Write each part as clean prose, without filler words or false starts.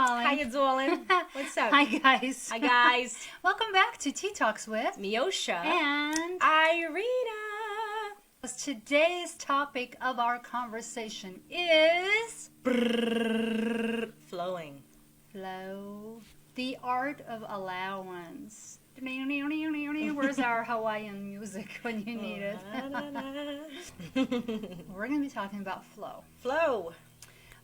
calling? How you doing? What's up? Hi, guys. Hi, guys. Welcome back to Tea Talks with Meosha and Irina. Today's topic of our conversation is Flowing. flow, the art of allowance. Where's our Hawaiian music when you need it? We're going to be talking about flow. Flow.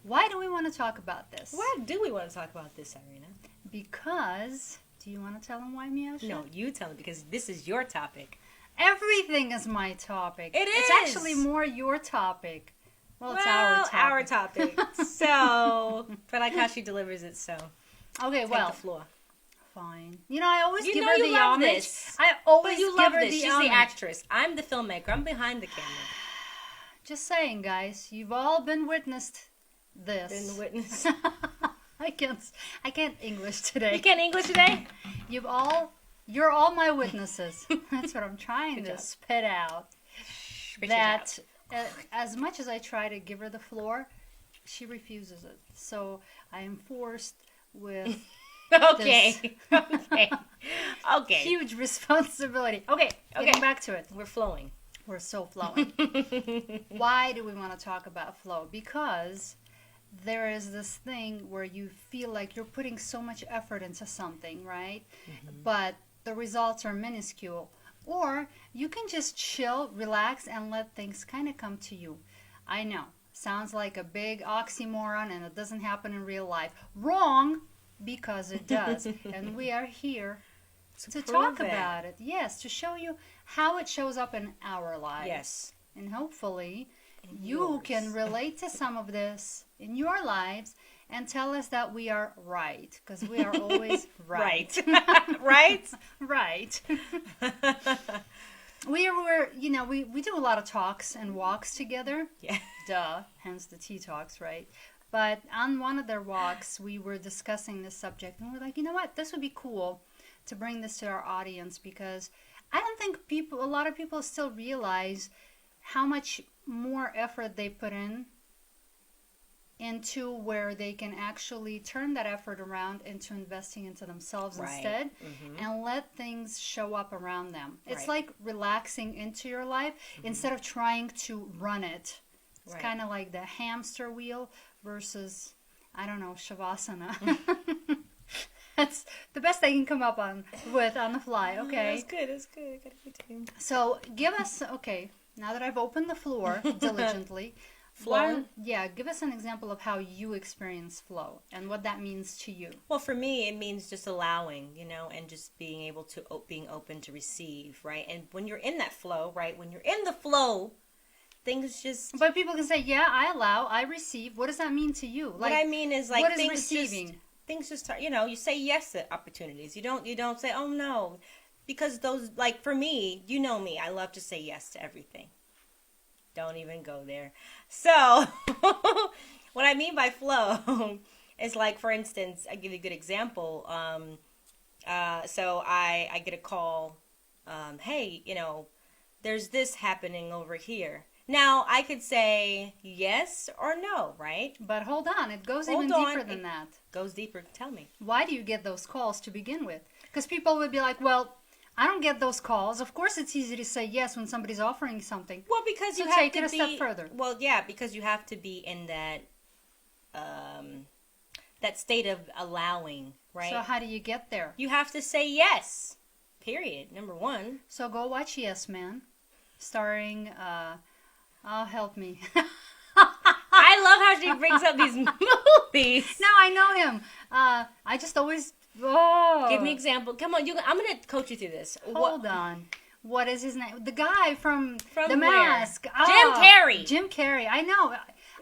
Why do we want to talk about this? Why do we want to talk about this, Irina? Because, do you want to tell them why, Meosha? No, you tell me because this is your topic. Everything is my topic. It It's is. actually more your topic. Well, it's Our topic. So, but I like how she delivers it, so Okay, take well, the floor. fine. You know, I always You give know her you the love homage. this. I always But you give love her this. the She's homage. the actress. I'm the filmmaker. I'm behind the camera. Just saying, guys, you've all been witnessed this. Been the witness. I can't English today. You can't English today? You're all my witnesses. That's what I'm trying Good to job. spit out. Spit it That as much as I try to give her the floor, she refuses it. So I am forced with Okay. Okay. Okay. huge responsibility. Okay, getting back to it. We're flowing. We're so flowing. Why do we want to talk about flow? Because there is this thing where you feel like you're putting so much effort into something, right? But the results are minuscule. Or you can just chill, relax, and let things kind of come to you. I know, sounds like a big oxymoron and it doesn't happen in real life. Wrong, because it does. And we are here to talk prove it. about it. Yes, to show you how it shows up in our lives. Yes. And hopefully you yours. can relate to some of this in your lives and tell us that we are right, because we are always right. Right? Right. We do a lot of talks and walks together. Yeah. Duh, hence the tea talks, right? But on one of their walks, we were discussing this subject, and we're like, you know what? This would be cool to bring this to our audience, because I don't think a lot of people still realize how much more effort they put into where they can actually turn that effort around into investing into themselves Right. instead, Mhm. and let things show up around them. It's Right. like relaxing into your life instead of trying to run it. It's Right. kind of like the hamster wheel versus, I don't know, shavasana. That's the best I can come up with on the fly. Okay. That's good. That's good. I gotta give it to you. So give us, okay, now that I've opened the floor diligently, Flow? give us an example of how you experience flow and what that means to you. Well, for me, it means just allowing, and just being able to, being open to receive, right? And when you're in that flow, right? When you're in the flow, things just... But people can say, yeah, I allow, I receive. What does that mean to you? What I mean is, like, what is things receiving? things just start, you say yes to opportunities. You don't say, oh, no. Because those, like, for me, you know me, I love to say yes to everything. Don't even go there. So, what I mean by flow is, like, for instance, I give you a good example. So I get a call, hey, there's this happening over here. Now, I could say yes or no, right? But hold on, it goes Hold even on, deeper than that. Goes deeper. Tell me. Why do you get those calls to begin with? Because people would be like, well, I don't get those calls. Of course it's easy to say yes when somebody's offering something. Well, because So you have take to it a be... step further. Well, yeah, because you have to be in that that state of allowing, right? So how do you get there? You have to say yes. Period. Number one. So go watch Yes Man, starring, help me. I love how she brings up these movies. No, I know him. I just always, Give me an example. Come on, I'm going to coach you through this. Hold on. What is his name? The guy from The where? Mask. Jim Carrey. Jim Carrey. I know.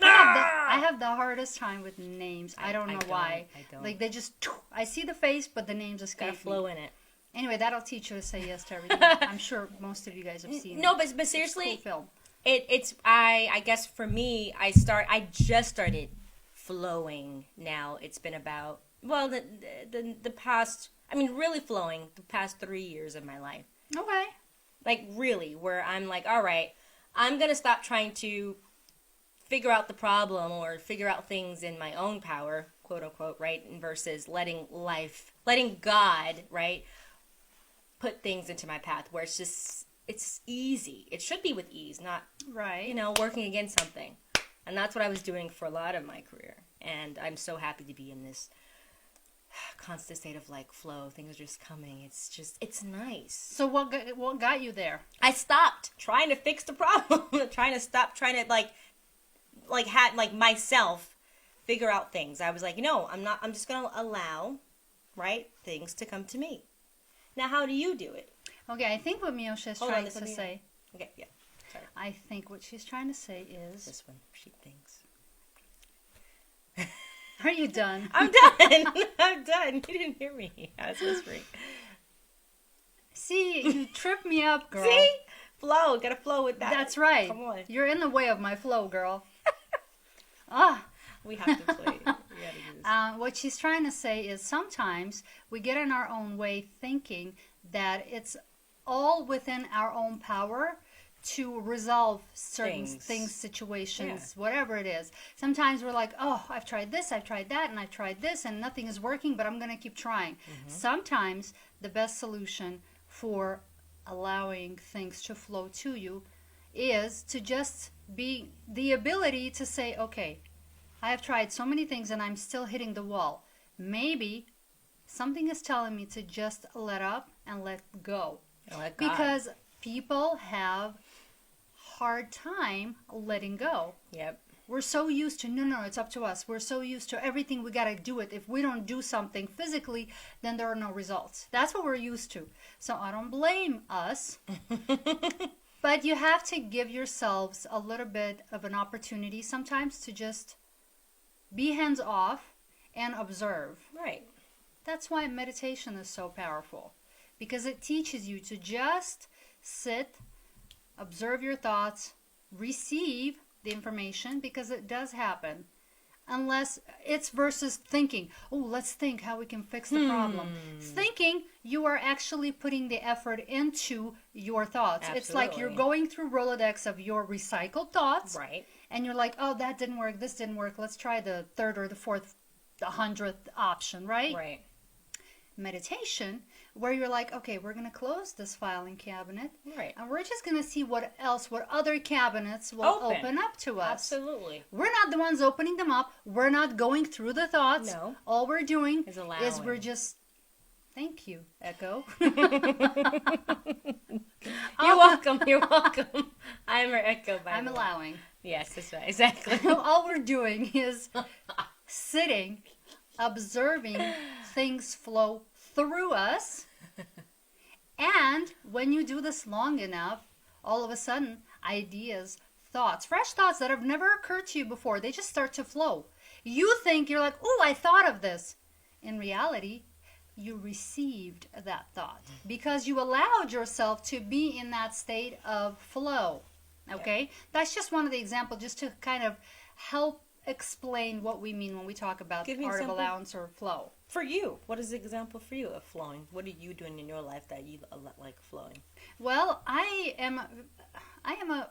I have the hardest time with names. I don't know why. I don't. Like they just, I see the face, but the name just Gotta escape flow me. in it. Anyway, that'll teach you to say yes to everything. I'm sure most of you guys have seen No, it. but seriously, It's a cool film. I guess for me, I just started flowing now. It's been about, well, the past, really flowing the past 3 years of my life. Okay. Like, really, where I'm like, all right, I'm going to stop trying to figure out the problem or figure out things in my own power, quote unquote, right? And versus letting God, right, put things into my path where it's easy. It should be with ease, not, Right. working against something. And that's what I was doing for a lot of my career. And I'm so happy to be in this constant state of like flow. Things are just coming. It's nice. So what got you there? I stopped trying to fix the problem. trying to had myself figure out things. I was like, I'm just going to allow, right, things to come to me. Now, how do you do it? Okay, I think what Meosha is trying to say. Okay, yeah. Sorry. I think what she's trying to say is. This one, she thinks. Are you done? I'm done. I'm done. You didn't hear me. I was whispering. See, you tripped me up, girl. See? Flow. Gotta flow with that. That's right. Come on. You're in the way of my flow, girl. Ah. We have to play. We gotta do this. What she's trying to say is sometimes we get in our own way thinking that it's all within our own power to resolve certain things, situations, whatever it is. Sometimes we're like, oh, I've tried this, I've tried that, and I've tried this, and nothing is working, but I'm going to keep trying. Mm-hmm. Sometimes the best solution for allowing things to flow to you is to just be the ability to say, okay, I have tried so many things and I'm still hitting the wall. Maybe something is telling me to just let up and let go. Because people have hard time letting go. Yep. We're so used to, no, it's up to us. We're so used to everything, we got to do it. If we don't do something physically, then there are no results. That's what we're used to. So I don't blame us. But you have to give yourselves a little bit of an opportunity sometimes to just be hands off and observe. Right. That's why meditation is so powerful. Because it teaches you to just sit, observe your thoughts, receive the information, because it does happen. Unless it's versus thinking, oh, let's think how we can fix the problem. Thinking, you are actually putting the effort into your thoughts. Absolutely. It's like you're going through Rolodex of your recycled thoughts. Right. And you're like, oh, that didn't work, this didn't work. Let's try the third or the fourth, the 100th option, right? Right. Meditation, where you're like, okay, we're going to close this filing cabinet. Right. And we're just going to see what other cabinets will open up to us. Absolutely. We're not the ones opening them up. We're not going through the thoughts. No. All we're doing is we're just, thank you, Echo. You're welcome. You're welcome. I'm her Echo, by I'm the way. allowing. Yes, that's right. Exactly. All we're doing is sitting, observing things flow through us. And when you do this long enough, all of a sudden, ideas, thoughts, fresh thoughts that have never occurred to you before, they just start to flow. You think, you're like, oh, I thought of this. In reality, you received that thought because you allowed yourself to be in that state of flow. Okay? Yeah. That's just one of the examples, just to kind of help explain what we mean when we talk about the art of allowance or flow. For you, what is the example for you of flowing? What are you doing in your life that you like flowing? Well, I am a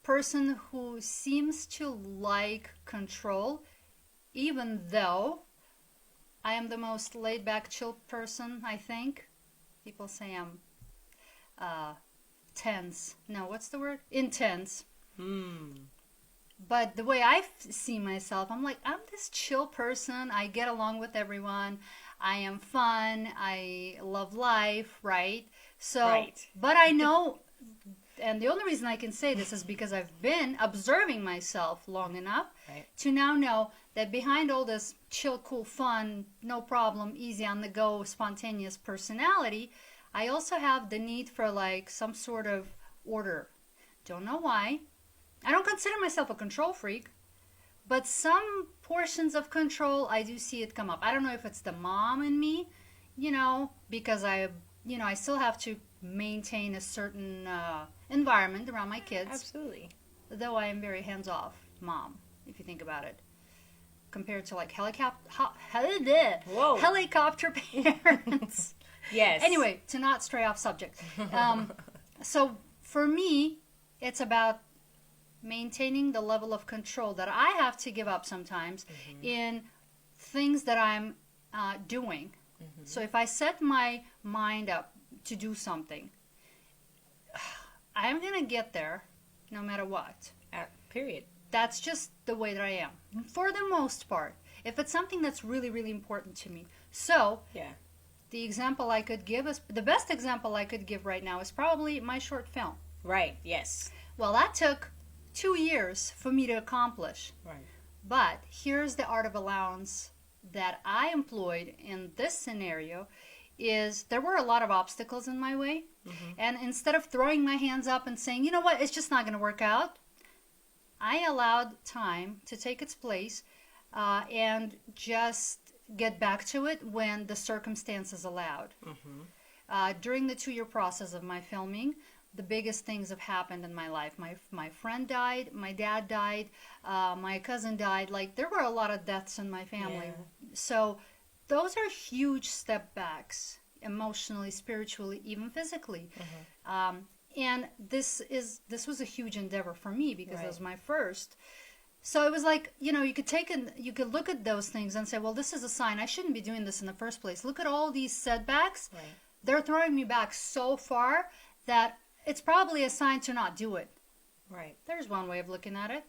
person who seems to like control, even though I am the most laid-back, chill person, I think. People say I'm tense. No, what's the word? Intense. But the way I see myself, I'm like, I'm this chill person. I get along with everyone. I am fun. I love life, right? So, right. But I know, and the only reason I can say this is because I've been observing myself long enough to now know that behind all this chill, cool, fun, no problem, easy on the go, spontaneous personality, I also have the need for like some sort of order. Don't know why. I don't consider myself a control freak, but some portions of control, I do see it come up. I don't know if it's the mom in me, because I still have to maintain a certain environment around my kids. Absolutely. Though I am very hands-off mom, if you think about it, compared to like helicopter parents. Yes. Anyway, to not stray off subject. So for me, it's about maintaining the level of control that I have to give up sometimes in things that I'm doing. So if I set my mind up to do something, I'm going to get there no matter what. Period. That's just the way that I am for the most part. If it's something that's really, really important to me. So, Yeah. the example I could give is the best example I could give right now is probably my short film. Right. Yes. Well, that took 2 years for me to accomplish. Right. But here's the art of allowance that I employed in this scenario is there were a lot of obstacles in my way. And instead of throwing my hands up and saying, you know what, it's just not going to work out, I allowed time to take its place and just get back to it when the circumstances allowed. During the 2-year process of my filming, the biggest things have happened in my life. My friend died, my dad died, my cousin died. Like, there were a lot of deaths in my family. Yeah. So those are huge step backs, emotionally, spiritually, even physically. And this was a huge endeavor for me because it was my first. So it was like, you know, you could look at those things and say, well, this is a sign. I shouldn't be doing this in the first place. Look at all these setbacks. Right. They're throwing me back so far that it's probably a sign to not do it. Right. There's one way of looking at it.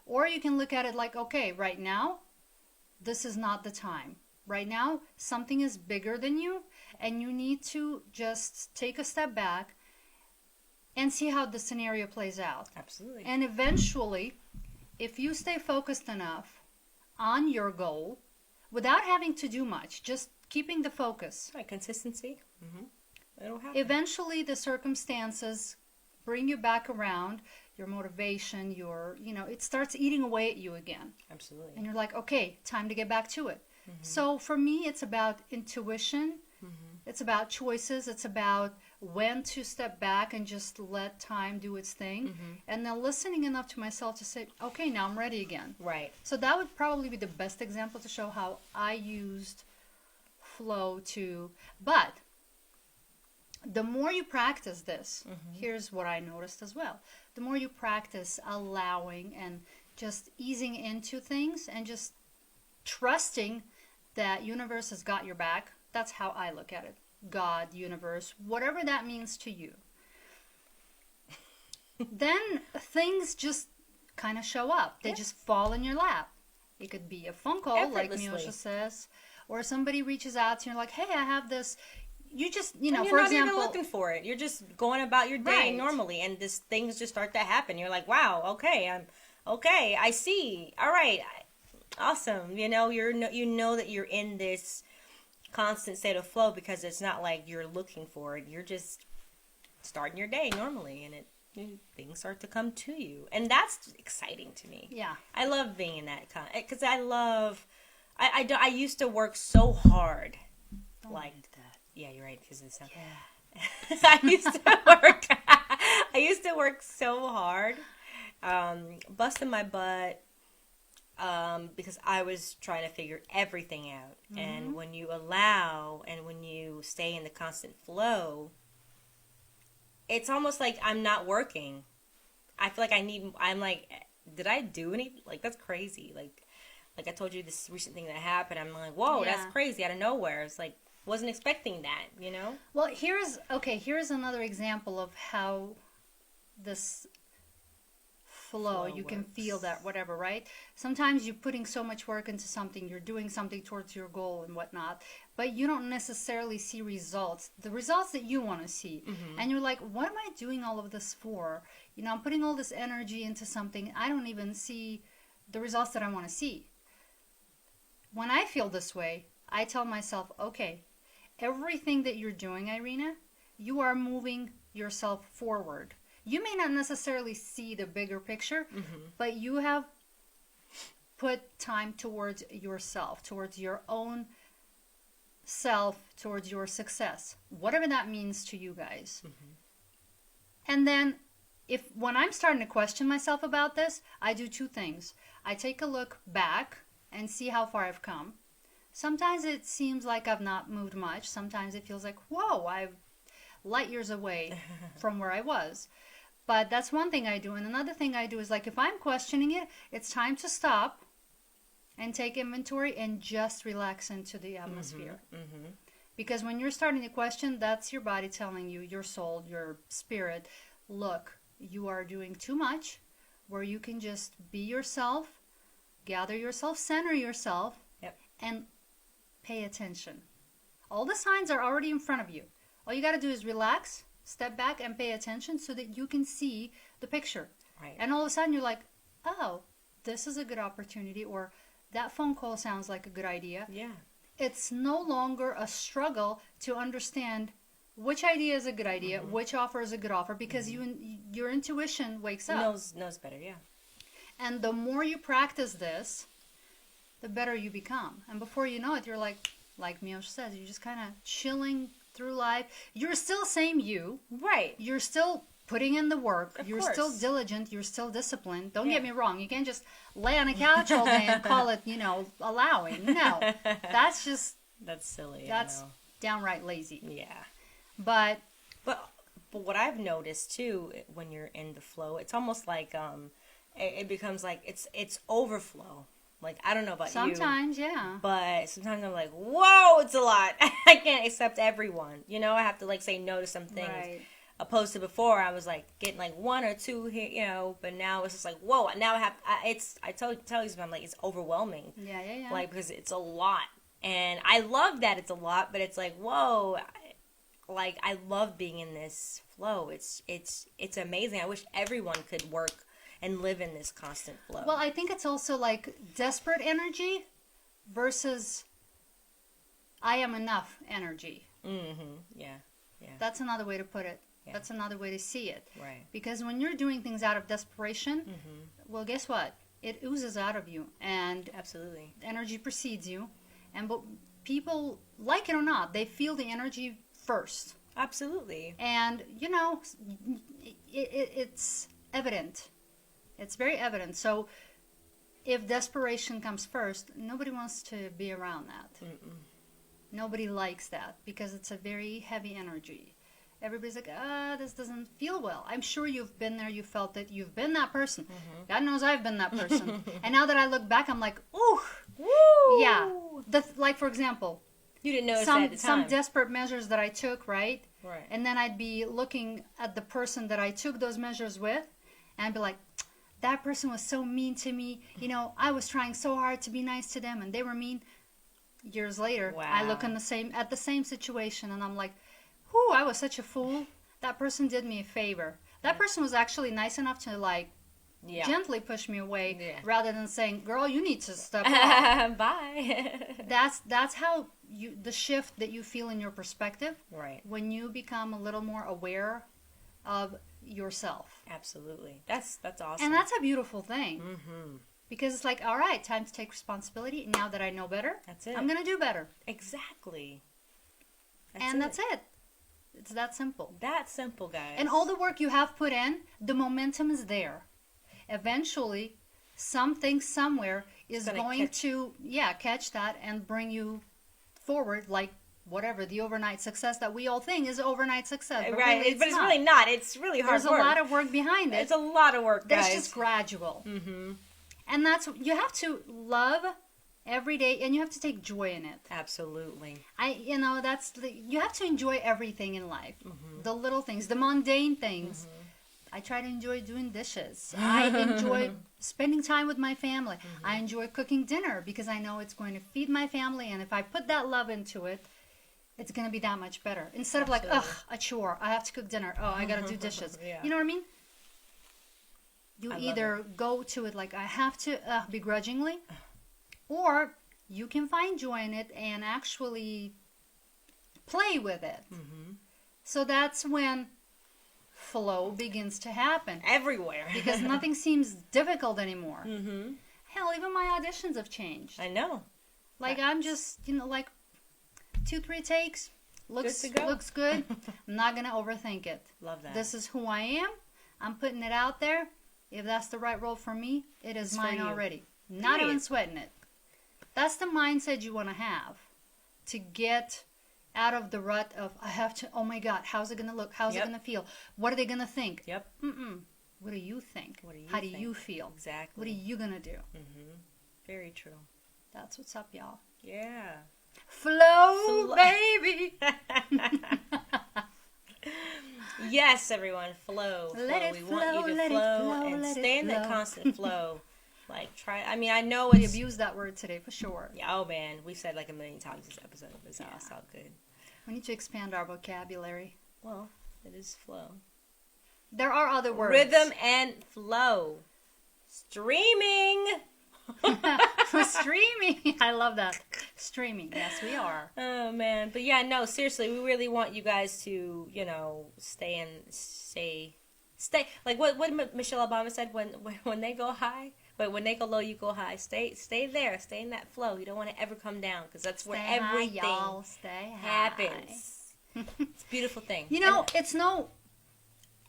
Or you can look at it like, okay, right now, this is not the time. Right now, something is bigger than you, and you need to just take a step back and see how the scenario plays out. Absolutely. And eventually, if you stay focused enough on your goal without having to do much, just keeping the focus, Right. Consistency. It'll happen. eventually the circumstances bring you back around, your motivation, it starts eating away at you again. Absolutely. And you're like, okay, time to get back to it. So for me, it's about intuition. It's about choices. It's about when to step back and just let time do its thing. And then listening enough to myself to say, okay, now I'm ready again. Right. So that would probably be the best example to show how I used flow but the more you practice this, here's what I noticed as well. The more you practice allowing and just easing into things and just trusting that universe has got your back. That's how I look at it. God, universe, whatever that means to you. Then things just kind of show up. They just fall in your lap. It could be a phone call, like Meosha says, or somebody reaches out to you like, hey, I have this. You just, And for you're not example, even looking for it. You're just going about your day Right. normally, and things just start to happen. You're like, wow, okay, I see. All right, awesome. You know that you're in this constant state of flow because it's not like you're looking for it. You're just starting your day normally, and things start to come to you, and that's exciting to me. Yeah. I love being in that because I used to work so hard, like that. Yeah, you're right. Because it's I used to work so hard, busting my butt, because I was trying to figure everything out. And when you allow and when you stay in the constant flow, it's almost like I'm not working. I feel like I'm like, did I do any? Like, that's crazy. Like I told you this recent thing that happened. I'm like, whoa, Yeah. that's crazy out of nowhere. It's like, wasn't expecting that, you know? Well, here's another example of how this flow, you can feel that, whatever, right? Sometimes you're putting so much work into something, you're doing something towards your goal and whatnot, but you don't necessarily see the results that you want to see. And you're like, what am I doing all of this for? I'm putting all this energy into something, I don't even see the results that I want to see. When I feel this way, I tell myself, okay, everything that you're doing, Irina, you are moving yourself forward. You may not necessarily see the bigger picture, but you have put time towards yourself, towards your own self, towards your success, whatever that means to you guys. And then when I'm starting to question myself about this, I do two things. I take a look back and see how far I've come. Sometimes it seems like I've not moved much. Sometimes it feels like, whoa, I'm light years away from where I was. But that's one thing I do. And another thing I do is, like, if I'm questioning it, it's time to stop and take inventory and just relax into the atmosphere. Because when you're starting to question, that's your body telling you, your soul, your spirit, look, you are doing too much, where you can just be yourself, gather yourself, center yourself, and pay attention. All the signs are already in front of you. All you got to do is relax, step back, and pay attention so that you can see the picture. Right. And all of a sudden you're like, oh, this is a good opportunity, or that phone call sounds like a good idea. Yeah. It's no longer a struggle to understand which idea is a good idea, which offer is a good offer, because your intuition wakes up. Knows better, yeah. And the more you practice this, the better you become. And before you know it, you're like Meosha says, you're just kind of chilling through life. You're still same you. Right. You're still putting in the work. Of You're course. Still diligent. You're still disciplined. Don't get me wrong. You can't just lay on a couch all day and call it, allowing. No. That's silly. That's downright lazy. Yeah. But what I've noticed too, when you're in the flow, it's almost like it becomes like it's overflow. Like, I don't know about sometimes, yeah. But sometimes I'm like, whoa, it's a lot. I can't accept everyone. I have to like say no to some things. Right. Opposed to before, I was like getting like one or two here, but now it's just like, whoa, now I tell you something, I'm like, it's overwhelming. Yeah. Like, because it's a lot. And I love that it's a lot, but it's like, whoa, like, I love being in this flow. It's amazing. I wish everyone could work and live in this constant flow. Well, I think it's also like desperate energy versus I am enough energy. Yeah. That's another way to put it. Yeah. That's another way to see it. Right. Because when you're doing things out of desperation, well, guess what? It oozes out of you, and absolutely, energy precedes you. But people, like it or not, they feel the energy first. Absolutely. And it's evident. It's very evident. So if desperation comes first, nobody wants to be around that. Nobody likes that because it's a very heavy energy. Everybody's like, this doesn't feel well. I'm sure you've been there. You felt it. You've been that person. God knows I've been that person. And now that I look back, I'm like, ooh. Woo! Yeah. Like, for example, you didn't notice that at the time. Some desperate measures that I took, right? Right. And then I'd be looking at the person that I took those measures with, and I'd be like, that person was so mean to me. I was trying so hard to be nice to them, and they were mean. Years later, wow. I look at the same situation, and I'm like, whew, I was such a fool. That person did me a favor. That person was actually nice enough to gently push me away, rather than saying, girl, you need to step off. Bye. That's how the shift that you feel in your perspective, right, when you become a little more aware of yourself. Absolutely. That's awesome. And that's a beautiful thing. Because it's like, all right, time to take responsibility. Now that I know better, that's it. I'm going to do better. Exactly. That's it. It's that simple. That simple, guys. And all the work you have put in, the momentum is there. Eventually, something somewhere is going to catch that and bring you forward, like whatever, the overnight success that we all think is overnight success. But right, really, but it's really not. It's really hard work. There's a lot of work behind it. It's a lot of work, guys. It's just gradual. And you have to love every day, and you have to take joy in it. Absolutely. You have to enjoy everything in life. The little things, the mundane things. I try to enjoy doing dishes. I enjoy spending time with my family. I enjoy cooking dinner because I know it's going to feed my family, and if I put that love into it, it's going to be that much better. Instead of like, a chore. I have to cook dinner. Oh, I got to do dishes. You know what I mean? You either go to it like, I have to, begrudgingly, or you can find joy in it and actually play with it. So that's when flow begins to happen. Everywhere. Because nothing seems difficult anymore. Hell, even my auditions have changed. I know. Like, I'm just, 2-3 takes. Looks good. I'm not going to overthink it. Love that. This is who I am. I'm putting it out there. If that's the right role for me, it is mine already. Not even sweating it. That's the mindset you want to have to get out of the rut of, I have to, oh my God, how's it going to look? How's it going to feel? What are they going to think? What do you think? How do you feel? Exactly. What are you going to do? Very true. That's what's up, y'all. Yeah. Flow, baby. Yes, everyone, flow. Let it We flow, want you to let it flow flow, and let it stay in that flow. constant flow. Like, try. I mean, I know We it's. abused that word today for sure. Yeah, oh man, we've said like a million times this episode. It's all good. We need to expand our vocabulary. Well, it is flow. There are other words. Rhythm and flow. Streaming. Streaming. I love that. Streaming. Yes, we are. Oh man, but yeah, no, seriously, we really want you guys to, stay. Like what Michelle Obama said when they go high, but when they go low, you go high. Stay there. Stay in that flow. You don't want to ever come down because that's where Stay high, everything y'all. Stay happens. It's a beautiful thing. It's no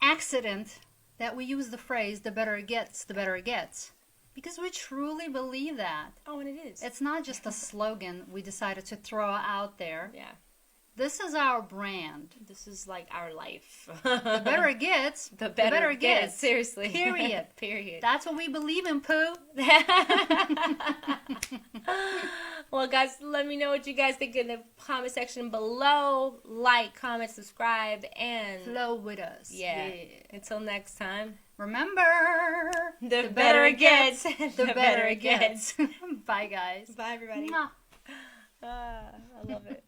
accident that we use the phrase "the better it gets, the better it gets." Because we truly believe that. Oh, and it is. It's not just a slogan we decided to throw out there. Yeah. This is our brand. This is like our life. The better it gets, the better it gets. Seriously. Period. Period. That's what we believe in, Pooh. Well, guys, let me know what you guys think in the comment section below. Like, comment, subscribe, and Flow with us. Yeah. Until next time. Remember, the better it gets, the better it gets. Bye, guys. Bye, everybody. Mwah. I love it.